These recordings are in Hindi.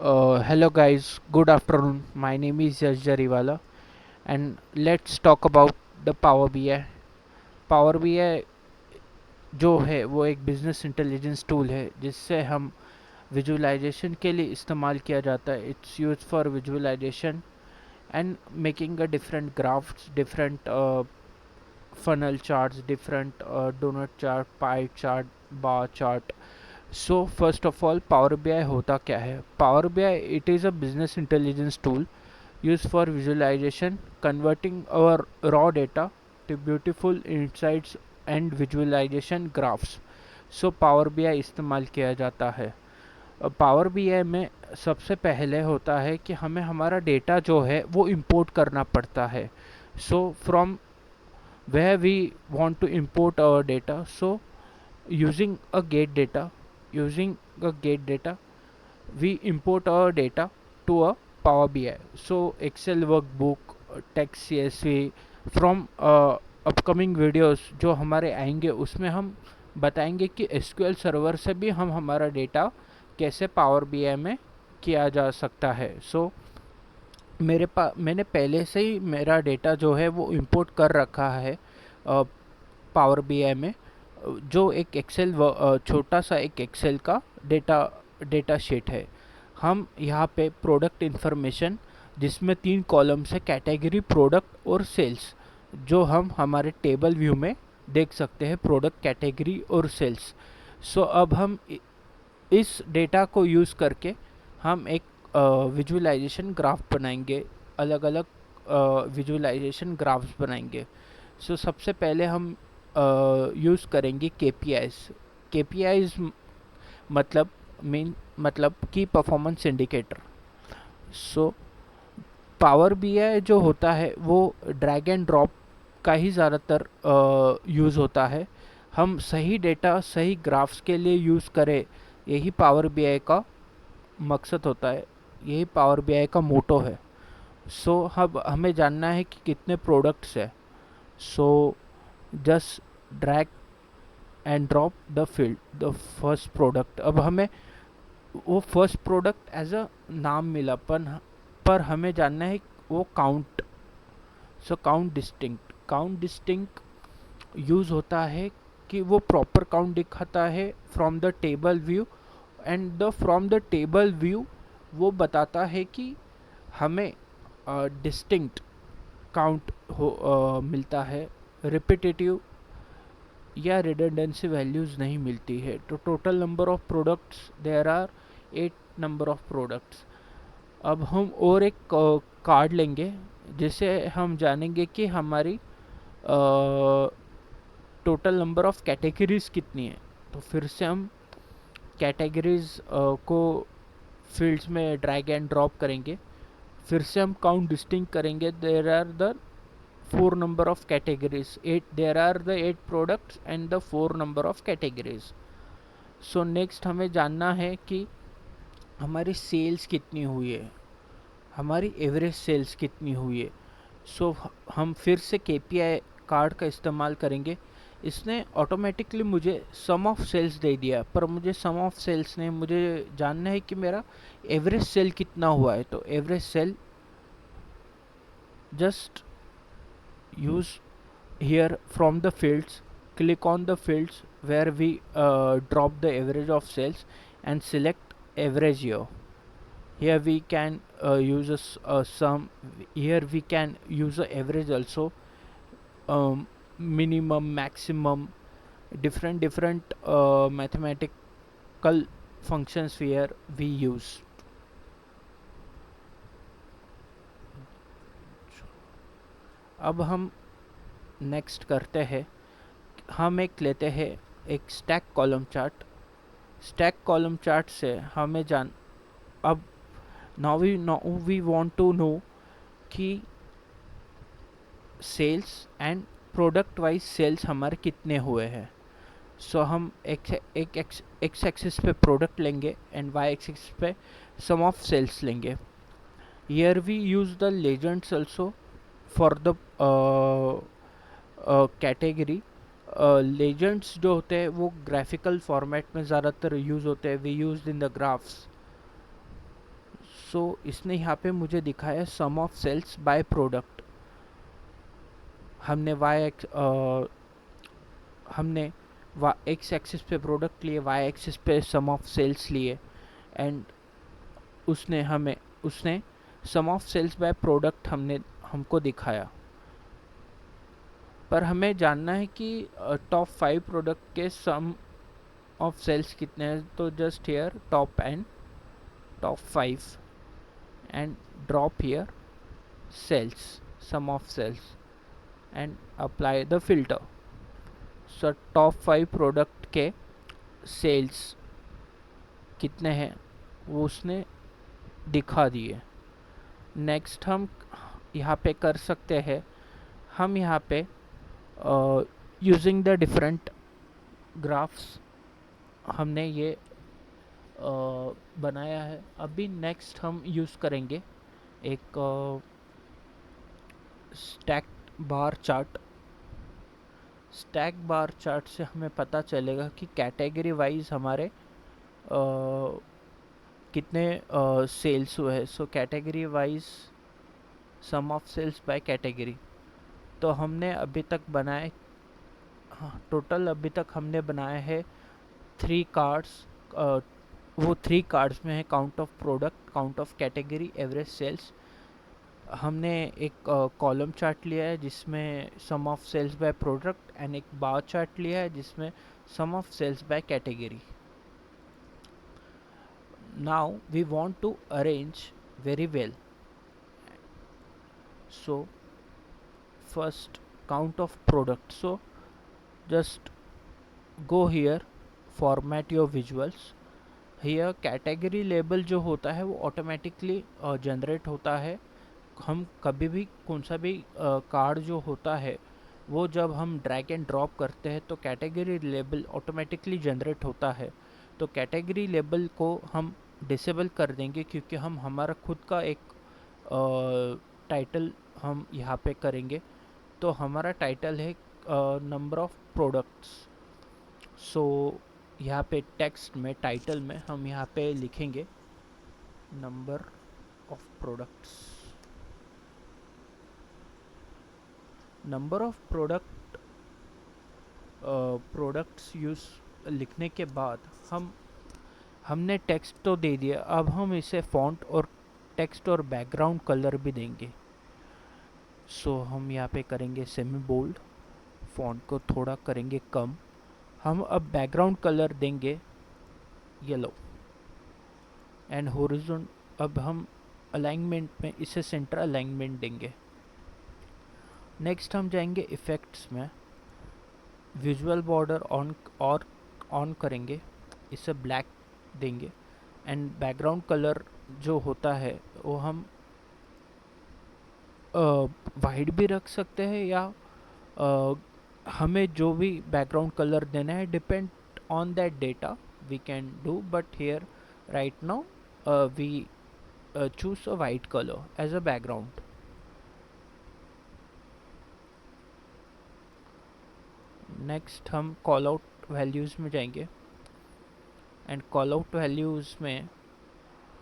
Hello guys, good afternoon. My name is Yash Jariwala and let's talk about the Power BI. Power BI जो है वो एक बिजनेस इंटेलिजेंस टूल है जिससे हम विजुअलाइजेशन के लिए इस्तेमाल किया जाता है. It's use for visualisation and making a different graphs, different funnel charts, different donut chart, pie chart, bar chart. So first of all, Power BI होता क्या है? Power BI, it is a business intelligence tool used for visualization, converting our raw data to beautiful insights and visualization graphs. So Power BI इस्तेमाल किया जाता है. पावर BI में सबसे पहले होता है कि हमें हमारा डेटा जो है वो इंपोर्ट करना पड़ता है. So from where we want to import our data, so using a using a get data we import our data to a Power BI. So Excel workbook, text CSV, from upcoming videos जो हमारे आएंगे उसमें हम बताएंगे कि SQL सर्वर से भी हम हमारा डेटा कैसे पावर BI में किया जा सकता है. सो मैंने पहले से ही मेरा डेटा जो है वो इंपोर्ट कर रखा है पावर BI में, जो एक एक्सेल छोटा सा एक एक्सेल का डेटा शीट है. हम यहाँ पे प्रोडक्ट इन्फॉर्मेशन जिसमें 3 कॉलम्स है, कैटेगरी, प्रोडक्ट और सेल्स, जो हम हमारे टेबल व्यू में देख सकते हैं, प्रोडक्ट, कैटेगरी और सेल्स. सो अब हम इस डेटा को यूज़ करके हम एक विजुअलाइजेशन ग्राफ बनाएंगे, अलग अलग विजुअलाइजेशन ग्राफ्स बनाएंगे. सो सबसे पहले हम यूज़ करेंगे केपीआईज मतलब मतलब की performance indicator. So power BI जो होता है वो ड्रैग एंड ड्रॉप का ही ज़्यादातर यूज़ होता है. हम सही डेटा सही ग्राफ्स के लिए यूज़ करें, यही पावर बीआई का मकसद होता है, यही पावर बीआई का मोटो है. सो अब हमें जानना है कि कितने प्रोडक्ट्स है. So just drag and drop the field the first product. अब हमें वो फर्स्ट प्रोडक्ट एज अ नाम मिला, पर हमें जानना है वो count. So count distinct use होता है कि वो प्रॉपर काउंट दिखाता है from the table view, and the from the table view वो बताता है कि हमें डिस्टिंक्ट काउंट मिलता है, रिपीटेटिव या रिडंडेंसी वैल्यूज़ नहीं मिलती है. तो total number of products there are 8 number of products. अब हम और एक कार्ड लेंगे जिससे हम जानेंगे कि हमारी टोटल नंबर ऑफ कैटेगरीज कितनी है. तो फिर से हम कैटेगरीज को फील्ड्स में ड्रैग एंड ड्रॉप करेंगे. फिर से हम काउंट डिस्टिंक्ट करेंगे. There are the 4 number of categories, 8, there are the 8 products and the 4 number of categories. So next हमें जानना है कि हमारी सेल्स कितनी हुई है, हमारी एवरेज सेल्स कितनी हुई है. सो हम फिर से KPI कार्ड का इस्तेमाल करेंगे. इसने ऑटोमेटिकली मुझे सम ऑफ सेल्स दे दिया, पर मुझे सम ऑफ सेल्स ने मुझे जानना है कि मेरा एवरेज सेल कितना हुआ है. तो average sale just use here from the fields, click on the fields where we drop the average of sales and select average year. Here we can use a sum, here we can use a average also, minimum, maximum, different mathematical functions here we use. अब हम नेक्स्ट करते हैं, हम एक लेते हैं एक stack column chart. Stack column chart से हमें अब now we want to know कि sales and product wise sales हमारे कितने हुए हैं. सो हम एक्स एक्सिस पे प्रोडक्ट लेंगे एंड वाई एक्सिस पे सम ऑफ सेल्स लेंगे. Here we use the legends also for the category. Legends जो होते हैं वो ग्राफिकल फॉर्मेट में ज़्यादातर यूज़ होते हैं. We use in the graphs. इसने यहाँ पे मुझे दिखाया sum of sales by product. हमने हमने एक्स एक्सिस पे प्रोडक्ट लिए, वाई एक्सिस पे सम ऑफ सेल्स लिए, एंड उसने sum of sales by product हमको दिखाया। पर हमें जानना है कि टॉप 5 प्रोडक्ट के सम ऑफ सेल्स कितने हैं। तो just here top 5 and drop here sales, sum of sales, and apply the filter. So top 5 product के सेल्स कितने हैं वो उसने दिखा दिए। नेक्स्ट हम यहाँ पे कर सकते हैं, हम यहाँ पे यूजिंग द डिफरेंट ग्राफ्स हमने ये बनाया है। अभी नेक्स्ट हम यूज़ करेंगे एक stack bar chart. Stack bar chart से हमें पता चलेगा कि कैटेगरी वाइज हमारे कितने सेल्स हुए हैं। So category wise sum of sales by category. तो हमने अभी तक बनाए, टोटल अभी तक हमने बनाए हैं 3 कार्ड्स। वो 3 कार्ड्स में है count of product, count of category, average sales. हमने एक कॉलम चार्ट लिया है जिसमें sum of sales by product, and एक बार चार्ट लिया है जिसमें sum of sales by category. Now we want to arrange very well. So first count of product. So just go here, format your visuals. Here category label जो होता है वो ऑटोमेटिकली जनरेट होता है। हम कभी भी कौन सा भी कार्ड जो होता है वो जब हम ड्रैग एंड ड्रॉप करते हैं तो कैटेगरी लेबल ऑटोमेटिकली जनरेट होता है। तो कैटेगरी लेबल को हम डिसेबल कर देंगे क्योंकि हम हमारा खुद का एक टाइटल हम यहाँ पे करेंगे। तो हमारा टाइटल है नंबर ऑफ प्रोडक्ट्स। सो यहाँ पे टेक्स्ट में, टाइटल में हम यहाँ पे लिखेंगे number of products. Number of products use लिखने के बाद हमने टेक्स्ट तो दे दिया, अब हम इसे फॉन्ट और टेक्स्ट और बैकग्राउंड कलर भी देंगे। सो हम यहाँ पे करेंगे सेमी बोल्ड, फॉन्ट को थोड़ा करेंगे कम। हम अब बैकग्राउंड कलर देंगे येलो, एंड हॉरिजॉन्टल अब हम अलाइनमेंट में इसे सेंटर अलाइनमेंट देंगे। नेक्स्ट हम जाएंगे इफ़ेक्ट्स में, विजुअल बॉर्डर ऑन करेंगे, इसे ब्लैक देंगे, एंड बैकग्राउंड कलर जो होता है वो हम वाइट भी रख सकते हैं या हमें जो भी बैकग्राउंड कलर देना है depend on that data we can do, but here right now we choose a white color as a background. Next हम कॉल आउट वैल्यूज़ में जाएंगे, एंड कॉल आउट वैल्यूज़ में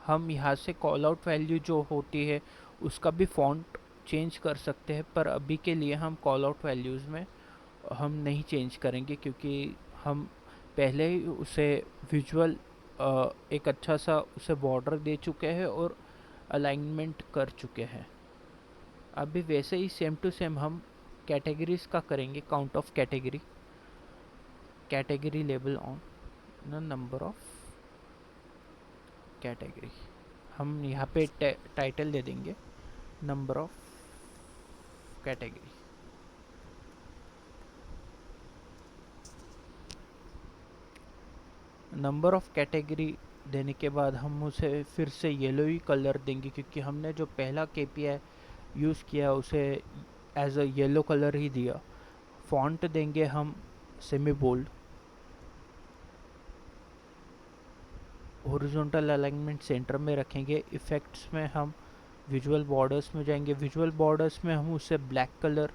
हम यहाँ से कॉल आउट वैल्यू जो होती है उसका भी फॉन्ट चेंज कर सकते हैं, पर अभी के लिए हम कॉल आउट वैल्यूज़ में हम नहीं चेंज करेंगे क्योंकि हम पहले ही उसे विजुअल एक अच्छा सा उसे बॉर्डर दे चुके हैं और अलाइनमेंट कर चुके हैं। अभी वैसे ही सेम टू सेम हम कैटेगरीज का करेंगे, count of category, category label on the number of category. हम यहाँ पे टाइटल दे देंगे number of category. Number of category देने के बाद हम उसे फिर से येलो ही कलर देंगे क्योंकि हमने जो पहला KPI यूज़ किया उसे एज अ येलो कलर ही दिया। फॉन्ट देंगे हम semi bold, horizontal alignment centre में रखेंगे। इफ़ेक्ट्स में हम विजुअल बॉर्डर्स में जाएंगे, विजुअल बॉर्डर्स में हम उसे ब्लैक कलर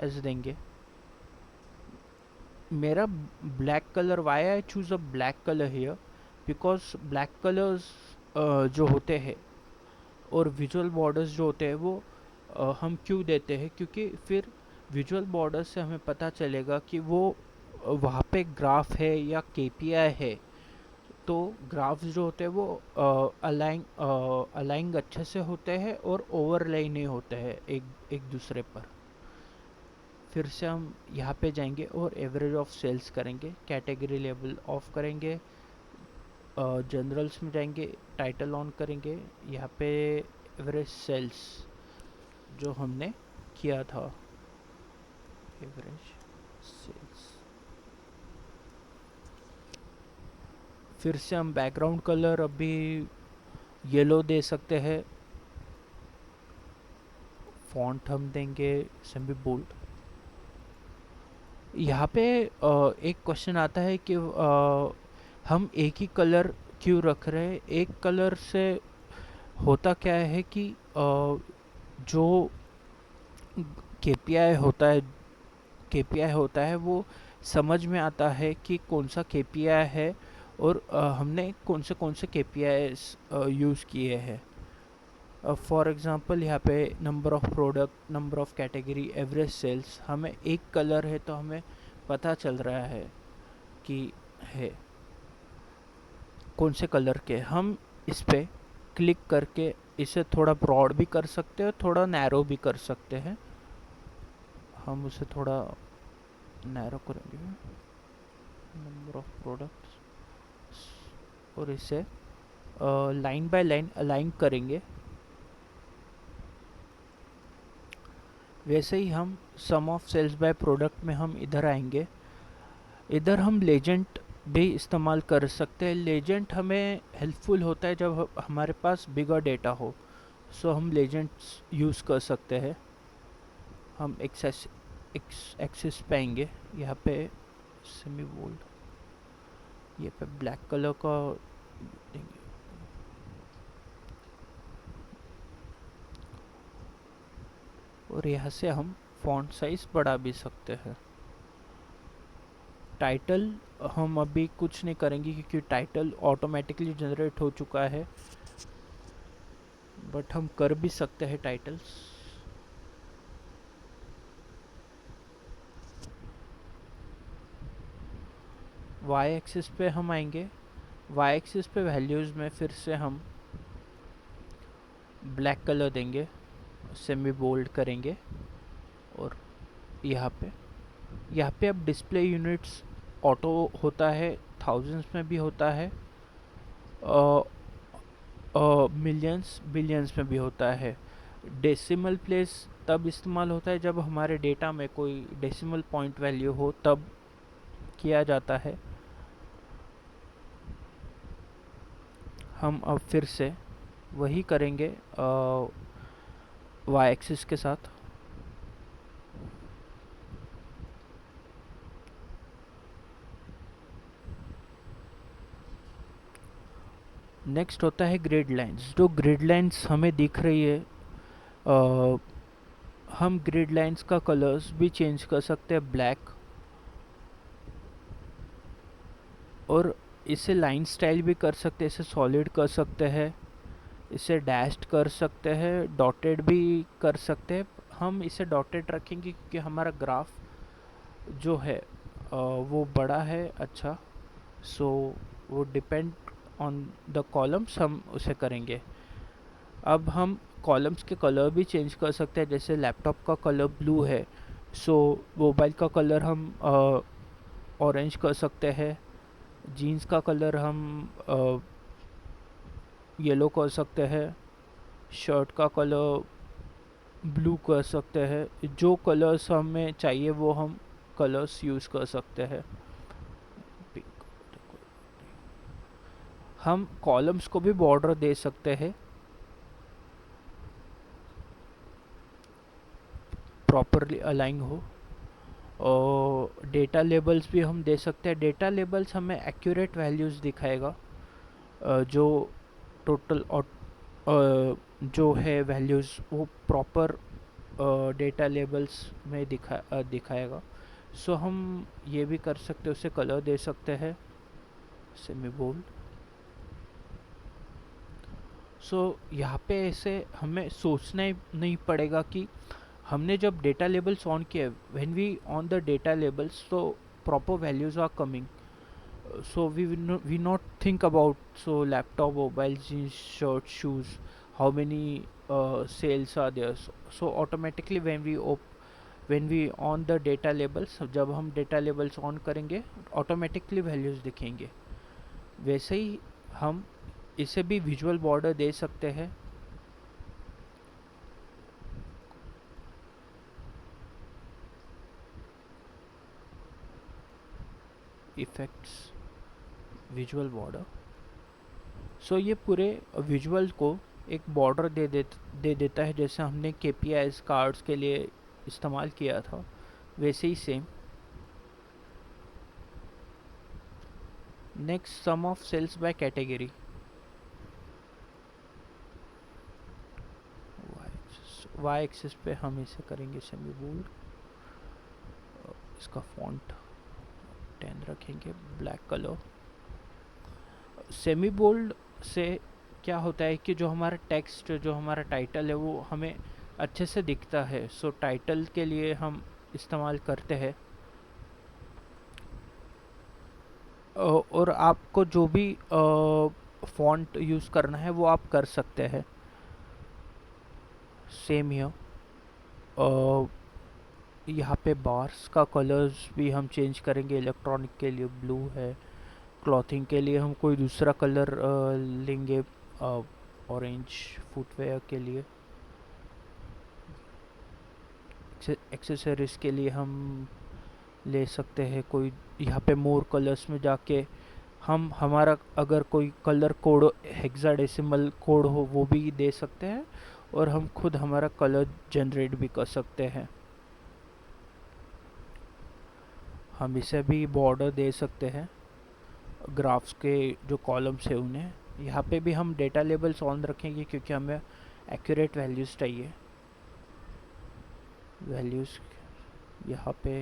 एज देंगे। मेरा black colour, why I choose a black colour here because black colours जो होते हैं और विजुअल बॉर्डर्स जो होते हैं वो हम क्यों देते हैं, क्योंकि फिर विजुअल बॉर्डर से हमें पता चलेगा कि वो वहाँ पे ग्राफ है या केपीआई है। तो ग्राफ्स जो होते हैं वो अलाइंग अच्छे से होते हैं और ओवरले नहीं होते हैं एक एक दूसरे पर। फिर से हम यहाँ पे जाएंगे और एवरेज ऑफ सेल्स करेंगे, कैटेगरी लेवल ऑफ करेंगे, जनरल्स में जाएंगे, टाइटल ऑन करेंगे, यहाँ पे एवरेज सेल्स जो हमने किया था, एवरेज सेल्स। फिर से हम बैकग्राउंड कलर अभी येलो दे सकते हैं, फॉन्ट हम देंगे सेमी बोल्ड। यहाँ पे एक क्वेश्चन आता है कि हम एक ही कलर क्यों रख रहे हैं। एक कलर से होता क्या है कि जो केपीआई होता है वो समझ में आता है कि कौन सा केपीआई है और हमने कौन से केपीआई यूज़ किए हैं। फॉर एग्ज़ाम्पल यहाँ पे number of product, number of category, average sales, हमें एक कलर है तो हमें पता चल रहा है कि है कौन से कलर के। हम इस पे क्लिक करके इसे थोड़ा ब्रॉड भी कर सकते हैं, थोड़ा नैरो भी कर सकते हैं। हम उसे थोड़ा नैरो करेंगे, नंबर ऑफ प्रोडक्ट्स, और इसे लाइन बाय लाइन अलाइन करेंगे। वैसे ही हम सम ऑफ सेल्स बाय प्रोडक्ट में हम इधर आएंगे। इधर हम लेजेंड भी इस्तेमाल कर सकते हैं। लेजेंड हमें हेल्पफुल होता है जब हमारे पास बिगर डेटा हो, सो हम लेजेंड्स यूज़ कर सकते हैं। हम एक्सेस पाएंगे यहाँ पे सेमी बोल्ड, ये पे ब्लैक कलर का देंगे। और यहाँ से हम फॉन्ट साइज बढ़ा भी सकते हैं। टाइटल हम अभी कुछ नहीं करेंगे क्योंकि टाइटल ऑटोमेटिकली जनरेट हो चुका है, बट हम कर भी सकते हैं टाइटल्स। वाई एक्सिस पे हम आएंगे। वाई एक्सिस पे वैल्यूज़ में फिर से हम ब्लैक कलर देंगे, सेमी बोल्ड करेंगे। और यहाँ पे अब डिस्प्ले यूनिट्स ऑटो होता है, थाउजेंड्स में भी होता है, मिलियंस बिलियंस में भी होता है। डेसिमल प्लेस तब इस्तेमाल होता है जब हमारे डेटा में कोई डेसिमल पॉइंट वैल्यू हो, तब किया जाता है। हम अब फिर से वही करेंगे वाई एक्सिस के साथ। नेक्स्ट होता है ग्रिड लाइंस। जो ग्रिड लाइंस हमें दिख रही है, हम ग्रिड लाइंस का कलर्स भी चेंज कर सकते हैं, ब्लैक, और इसे लाइन स्टाइल भी कर सकते हैं, इसे सॉलिड कर सकते हैं, इसे डैश्ड कर सकते हैं, डॉटेड भी कर सकते हैं। हम इसे डॉटेड रखेंगे क्योंकि हमारा ग्राफ जो है वो बड़ा है, अच्छा, सो वो डिपेंड ऑन द कॉलम्स, हम उसे करेंगे। अब हम कॉलम्स के कलर भी चेंज कर सकते हैं। जैसे लैपटॉप का कलर ब्लू है, सो मोबाइल का कलर हम ऑरेंज कर सकते हैं। जीन्स का कलर हम येलो कर सकते हैं। शर्ट का कलर ब्लू कर सकते हैं। जो कलर्स हमें चाहिए वो हम कलर्स यूज़ कर सकते हैं। हम कॉलम्स को भी बॉर्डर दे सकते हैं, प्रॉपरली अलाइन हो। और डेटा लेबल्स भी हम दे सकते हैं। डेटा लेबल्स हमें एक्यूरेट वैल्यूज़ दिखाएगा, जो टोटल जो है वैल्यूज़ वो प्रॉपर डेटा लेबल्स में दिखाएगा। सो हम ये भी कर सकते हैं, उसे कलर दे सकते हैं, सेमी बोल्ड। यहाँ पे ऐसे हमें सोचना ही नहीं पड़ेगा कि हमने जब डेटा लेबल्स ऑन किए, when we on the data labels, तो proper values are coming. So we not think about so laptop, mobile, jeans, shirt, shoes, how many sales are there. So automatically when we on the data labels, जब हम data labels on करेंगे automatically values दिखेंगे. वैसे ही हम इसे भी विजुअल बॉर्डर दे सकते हैं. Effects, visual border. सो ये पूरे विजुअल को एक बॉर्डर दे देता है, जैसे हमने KPIs कार्ड्स के लिए इस्तेमाल किया था वैसे ही same. Next, sum of sales by category. Y axis पे हम इसे करेंगे सेमी बोल्ड. इसका फॉन्ट 10 रखेंगे, ब्लैक कलर. सेमी बोल्ड से क्या होता है कि जो हमारा टेक्स्ट, जो हमारा टाइटल है, वो हमें अच्छे से दिखता है. सो टाइटल के लिए हम इस्तेमाल करते हैं. और आपको जो भी फॉन्ट यूज़ करना है वो आप कर सकते हैं. Same here. यहाँ पे बार्स का कलर्स भी हम चेंज करेंगे. इलेक्ट्रॉनिक के लिए ब्लू है, क्लॉथिंग के लिए हम कोई दूसरा कलर लेंगे, ऑरेंज. फुटवेयर के लिए, एक्सेसरीज के लिए हम ले सकते हैं कोई. यहाँ पे मोर कलर्स में जाके हम हमारा अगर कोई कलर कोड, हेक्साडेसिमल कोड हो, वो भी दे सकते हैं. और हम खुद हमारा कलर जनरेट भी कर सकते हैं. हम इसे भी बॉर्डर दे सकते हैं. ग्राफ्स के जो कॉलम्स है उन्हें. यहाँ पे भी हम डेटा लेबल्स ऑन रखेंगे क्योंकि हमें एक्यूरेट वैल्यूज़ चाहिए. वैल्यूज़ यहाँ पे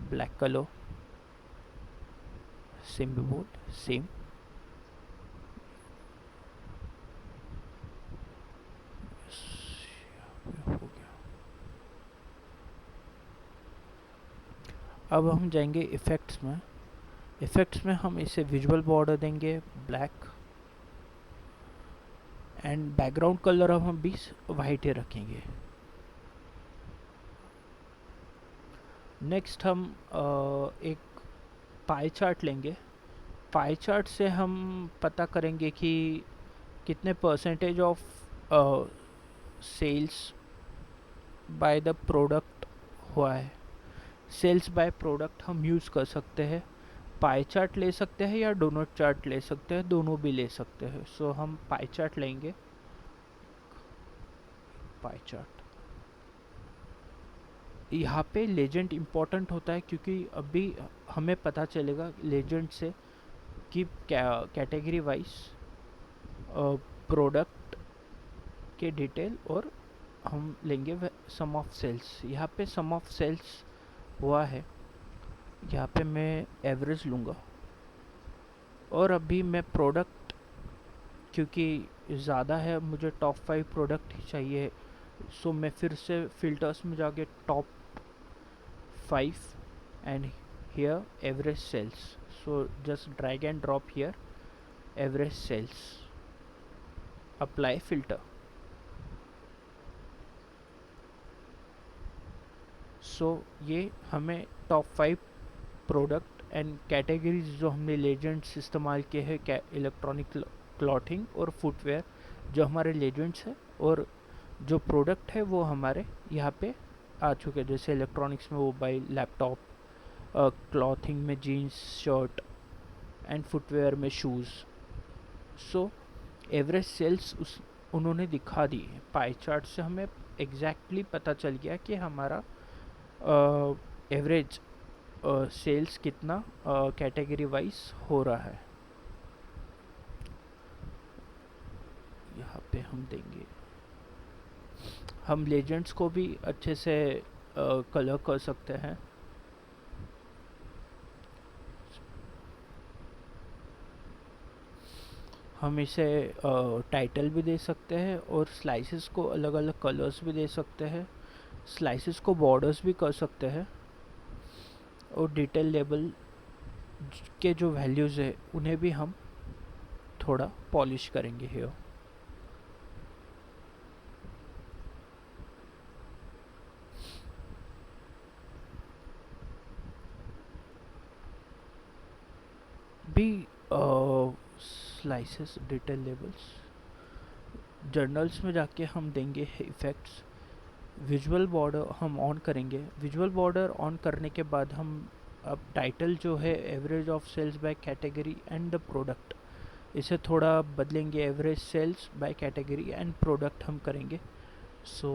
black colour, same board, same. हो गया. अब हम जाएंगे इफ़ेक्ट्स में. इफ़ेक्ट्स में हम इसे विजुअल बॉर्डर देंगे ब्लैक, एंड बैकग्राउंड कलर हम भी वाइट ही रखेंगे. नेक्स्ट हम एक पाई चार्ट लेंगे. पाई चार्ट से हम पता करेंगे कि कितने percentage of sales by the product हुआ है. सेल्स बाय प्रोडक्ट हम यूज़ कर सकते हैं. पाई चार्ट ले सकते हैं या डोनट चार्ट ले सकते हैं, दोनों भी ले सकते हैं. सो हम पाई चार्ट लेंगे. Pie chart. यहाँ पे लेजेंड इम्पोर्टेंट होता है क्योंकि अभी हमें पता चलेगा लेजेंड से कि कैटेगरी वाइज प्रोडक्ट के डिटेल, और हम लेंगे सम ऑफ सेल्स. यहाँ पे सम ऑफ सेल्स हुआ है. यहाँ पे मैं एवरेज लूँगा. और अभी मैं प्रोडक्ट, क्योंकि ज़्यादा है, मुझे टॉप 5 प्रोडक्ट ही चाहिए. सो मैं फिर से फिल्टर्स में जाके top 5 and here average sales. So just drag and drop here average sales. Apply filter. So ये हमें टॉप 5 प्रोडक्ट एंड कैटेगरीज जो हमने लेजेंड्स इस्तेमाल किए हैं, इलेक्ट्रॉनिक, क्लॉथिंग और फुटवेयर, जो हमारे लेजेंड्स हैं, और जो प्रोडक्ट है वो हमारे यहाँ पे आ चुके हैं. जैसे इलेक्ट्रॉनिक्स में मोबाइल, लैपटॉप, क्लॉथिंग में जीन्स, शर्ट, एंड फुटवेयर में शूज़. सो एवरेज सेल्स उन्होंने दिखा दी. पाई चार्ट से हमें एग्जैक्टली पता चल गया कि हमारा एवरेज सेल्स कितना कैटेगरी वाइज हो रहा है. यहाँ पे हम देंगे. हम लेजेंड्स को भी अच्छे से कलर कर सकते हैं. हम इसे टाइटल भी दे सकते हैं और स्लाइसेस को अलग अलग कलर्स भी दे सकते हैं, स्लाइसेस को बॉर्डर्स भी कर सकते हैं, और डिटेल लेबल के जो वैल्यूज़ है उन्हें भी हम थोड़ा पॉलिश करेंगे here। भी स्लाइसेस डिटेल लेबल्स जर्नल्स में जाके हम देंगे इफ़ेक्ट्स। विजुअल बॉर्डर हम ऑन करेंगे। विजुअल बॉर्डर ऑन करने के बाद हम अब टाइटल जो है average of sales by category and the product, इसे थोड़ा बदलेंगे, average sales by category and product हम करेंगे। So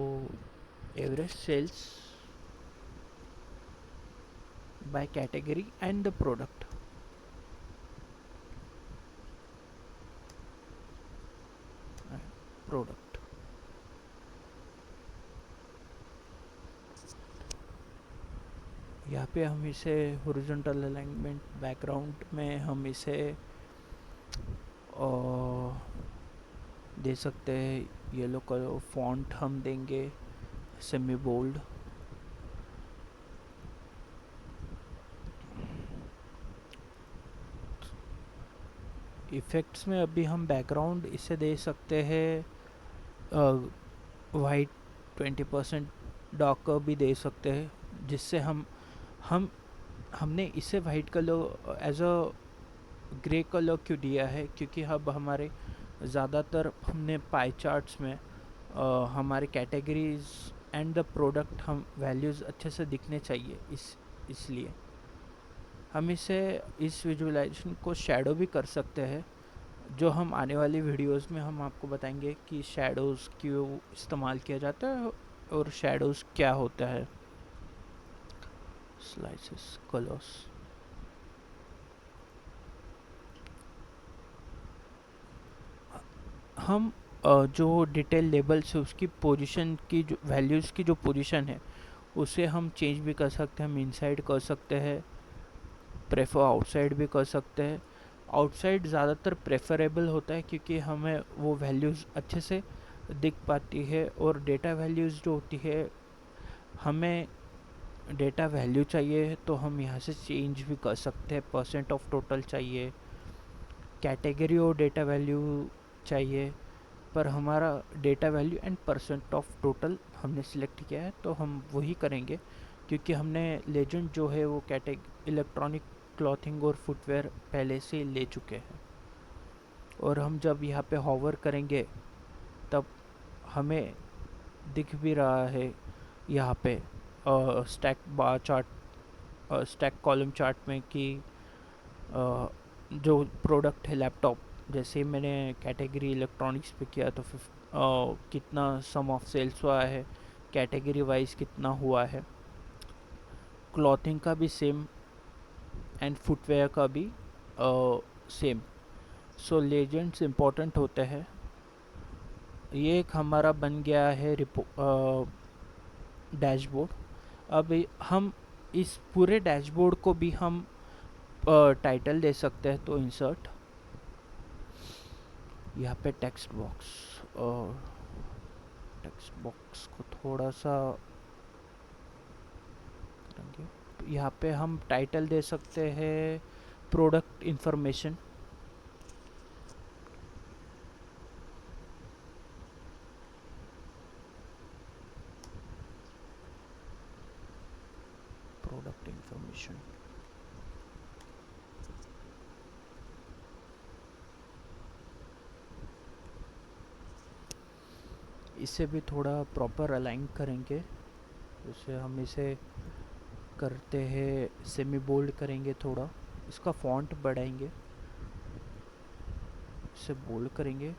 average sales by category and the product. Product यहाँ पे हम इसे हॉरिजॉन्टल अलाइनमेंट बैकग्राउंड में हम इसे दे सकते हैं येलो कलर। फॉन्ट हम देंगे सेमी बोल्ड। इफ़ेक्ट्स में अभी हम बैकग्राउंड इसे दे सकते हैं वाइट 20% डार्कर भी दे सकते हैं, जिससे हम हमने इसे white colour as a grey colour क्यों दिया है, क्योंकि अब हमारे ज़्यादातर हमने पाई चार्ट्स में हमारे कैटेगरीज एंड द प्रोडक्ट हम वैल्यूज़ अच्छे से दिखने चाहिए, इसलिए हम इस विजुअलाइजेशन को शैडो भी कर सकते हैं, जो हम आने वाली वीडियोस में हम आपको बताएंगे कि शैडोज़ क्यों इस्तेमाल किया जाता है और शैडोज़ क्या होता है। स्लाइसेस कलर्स हम जो डिटेल लेबल्स है उसकी पोजीशन की जो वैल्यूज़ की जो पोजीशन है उसे हम चेंज भी कर सकते हैं। हम इनसाइड कर सकते हैं, प्रेफर आउटसाइड भी कर सकते हैं। आउटसाइड ज़्यादातर प्रेफरेबल होता है क्योंकि हमें वो वैल्यूज़ अच्छे से दिख पाती है, और डेटा वैल्यूज़ जो होती है, हमें डेटा वैल्यू चाहिए तो हम यहाँ से चेंज भी कर सकते हैं। परसेंट ऑफ टोटल चाहिए, कैटेगरी और डेटा वैल्यू चाहिए, पर हमारा data value and percent of total हमने सिलेक्ट किया है तो हम वही करेंगे, क्योंकि हमने लेजेंड जो है वो इलेक्ट्रॉनिक क्लॉथिंग और फुटवेयर पहले से ले चुके हैं। और हम जब यहाँ पे हॉवर करेंगे तब हमें दिख भी रहा है यहाँ पे stack bar chart, stack column chart में कि जो प्रोडक्ट है लैपटॉप, जैसे मैंने कैटेगरी इलेक्ट्रॉनिक्स पे किया तो कितना सम ऑफ सेल्स हुआ है, कैटेगरी वाइज कितना हुआ है। क्लॉथिंग का भी सेम एंड फुटवेयर का भी सेम। सो लेजेंड्स इम्पोर्टेंट होते हैं। ये एक हमारा बन गया है डैशबोर्ड। अब हम इस पूरे डैशबोर्ड को भी हम टाइटल दे सकते हैं, तो इंसर्ट, यहाँ पे टेक्स्ट बॉक्स, और टेक्स्ट बॉक्स को थोड़ा सा करेंगे। यहाँ पे हम टाइटल दे सकते हैं प्रोडक्ट इंफॉर्मेशन। प्रोडक्ट इंफॉर्मेशन इसे भी थोड़ा प्रॉपर अलाइन करेंगे। जैसे हम इसे करते हैं सेमी बोल्ड करेंगे, थोड़ा इसका फॉन्ट बढ़ाएंगे, इसे बोल्ड करेंगे,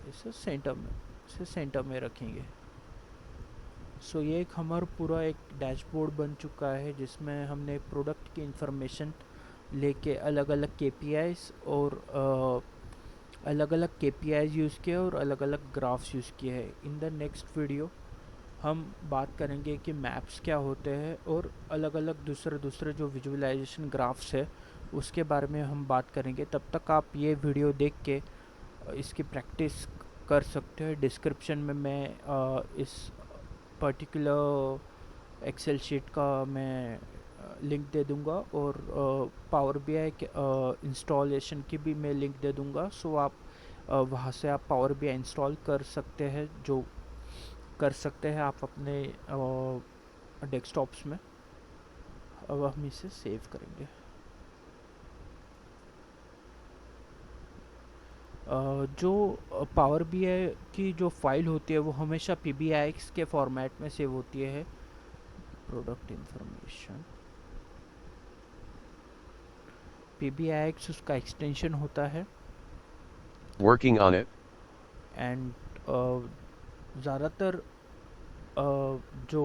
इसे सेंटर में रखेंगे। सो ये एक हमारा पूरा एक डैशबोर्ड बन चुका है जिसमें हमने प्रोडक्ट की इंफॉर्मेशन लेके अलग अलग KPIs और अलग अलग KPIs यूज़ किए और अलग अलग ग्राफ्स यूज़ किए हैं। इन द नेक्स्ट वीडियो हम बात करेंगे कि मैप्स क्या होते हैं और अलग अलग दूसरे जो विजुअलाइजेशन ग्राफ्स है उसके बारे में हम बात करेंगे। तब तक आप ये वीडियो देख के इसकी प्रैक्टिस कर सकते हो। डिस्क्रिप्शन में मैं इस पर्टिकुलर एक्सेल शीट का मैं लिंक दे दूंगा, और पावर बी आई के इंस्टॉलेशन की भी मैं लिंक दे दूंगा। सो आप वहाँ से आप पावर बी आई इंस्टॉल कर सकते हैं, जो कर सकते हैं आप अपने डेस्कटॉप्स में। अब हम इसे सेव करेंगे। जो पावर बी आई की जो फाइल होती है वो हमेशा पी बी आई एक्स के फॉर्मेट में सेव होती है। Product information, P B I X उसका एक्सटेंशन होता है। Working on it. एंड ज़्यादातर जो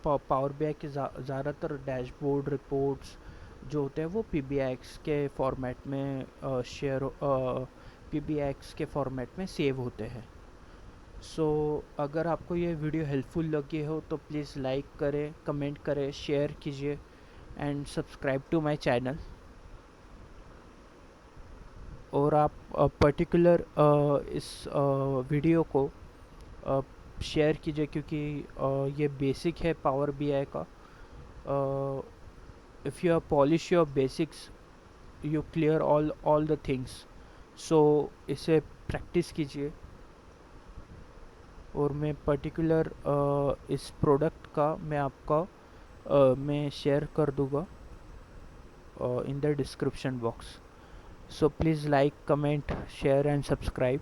पावर बी आई के ज़्यादातर डैशबोर्ड रिपोर्ट्स जो होते हैं वो पी बी आई एक्स के फॉर्मेट में पी बी आई एक्स के फॉर्मेट में सेव होते हैं। सो अगर आपको ये वीडियो हेल्पफुल लगी हो तो प्लीज़ लाइक करें, कमेंट करें, शेयर कीजिए, and subscribe to my channel. और आप पर्टिकुलर इस वीडियो को शेयर कीजिए, क्योंकि ये बेसिक है पावर बी आई का। If you polish your basics you clear all the things. So इसे प्रैक्टिस कीजिए। और मैं पर्टिकुलर इस प्रोडक्ट का मैं आपका मैं शेयर कर दूँगा in the description box. So please like, comment, share and subscribe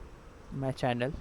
my channel.